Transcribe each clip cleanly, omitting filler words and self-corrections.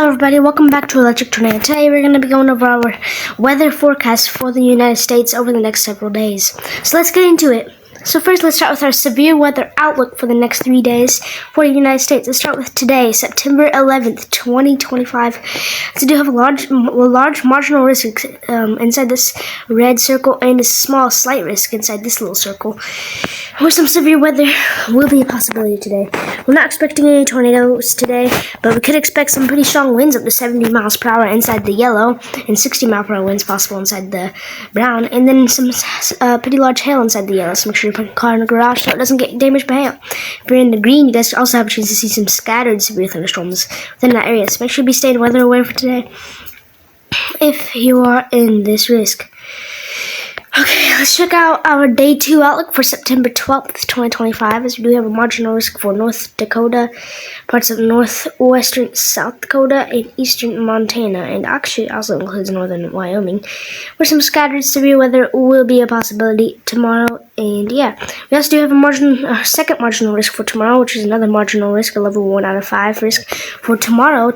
everybody, welcome back to Electric Tornado. Today we're going to be going over our weather forecast for the United States over the next several days. So let's get into it. So first, let's start with our severe weather outlook for the next 3 days for the United States. Let's start with today, September 11th, 2025. So we do have a large marginal risk inside this red circle and a small slight risk inside this little circle. Where some severe weather will be a possibility today. We're not expecting any tornadoes today, but we could expect some pretty strong winds up to 70 miles per hour inside the yellow and 60 mile per hour winds possible inside the brown, and then some pretty large hail inside the yellow. So make sure you put your car in the garage so it doesn't get damaged by hail. If you're in the green, you guys also have a chance to see some scattered severe thunderstorms within that area. So make sure you be staying weather aware for today if you are in this risk. Okay, let's check out our Day 2 outlook for September 12th, 2025, as we do have a marginal risk for North Dakota, parts of northwestern South Dakota, and eastern Montana, and actually also includes northern Wyoming, where some scattered severe weather will be a possibility tomorrow. And yeah, we also do have a second marginal risk for tomorrow, which is another marginal risk, a level 1 out of 5 risk for tomorrow,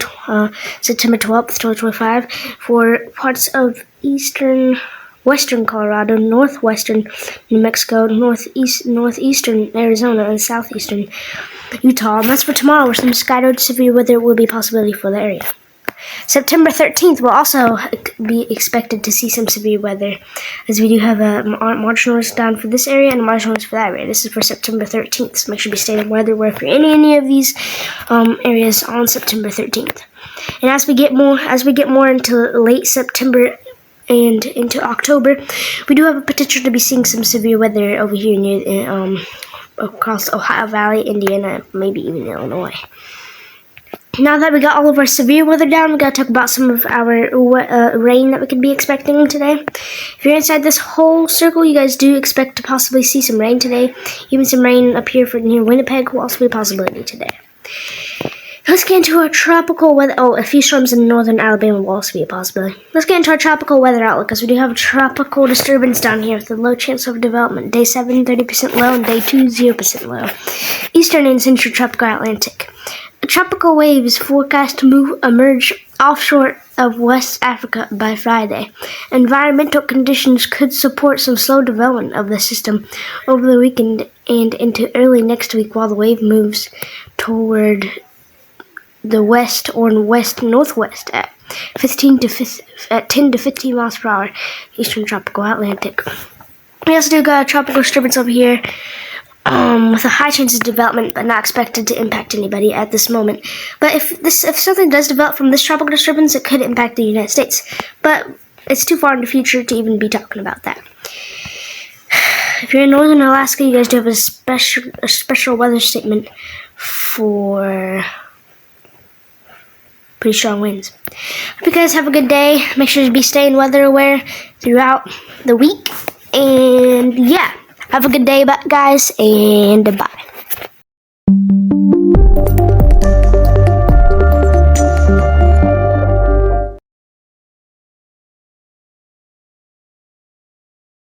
September 12th, 2025, for parts of western Colorado, northwestern New Mexico, northeastern Arizona, and southeastern Utah. And that's for tomorrow, where some scattered severe weather will be a possibility for the area. September 13th will also be expected to see some severe weather, as we do have a marginal risk down for this area and a marginal risk for that area. This is for September 13th, so make sure you stay in weather aware for any of these areas on September 13th. And as we get more into late September and into October, we do have a potential to be seeing some severe weather over here near across Ohio Valley, Indiana, maybe even Illinois. Now that we got all of our severe weather down, we got to talk about some of our rain that we could be expecting today. If you're inside this whole circle, you guys do expect to possibly see some rain today. Even some rain up here near Winnipeg will also be a possibility today. Let's get into our tropical weather. Oh, a few storms in northern Alabama will also be a possibility. Let's get into our tropical weather outlook, because we do have a tropical disturbance down here with a low chance of development. Day 7, 30% low, and day 2, 0% low. Eastern and central tropical Atlantic. A tropical wave is forecast to emerge offshore of West Africa by Friday. Environmental conditions could support some slow development of the system over the weekend and into early next week, while the wave moves toward the west or west-northwest at 10 to 15 miles per hour, eastern tropical Atlantic. We also do got a tropical disturbance over here with a high chance of development, but not expected to impact anybody at this moment. But if something does develop from this tropical disturbance, it could impact the United States. But it's too far in the future to even be talking about that. If you're in northern Alaska, you guys do have a special weather statement for pretty strong winds. Hope you guys have a good day. Make sure to be staying weather aware throughout the week. And yeah, have a good day, guys, and bye.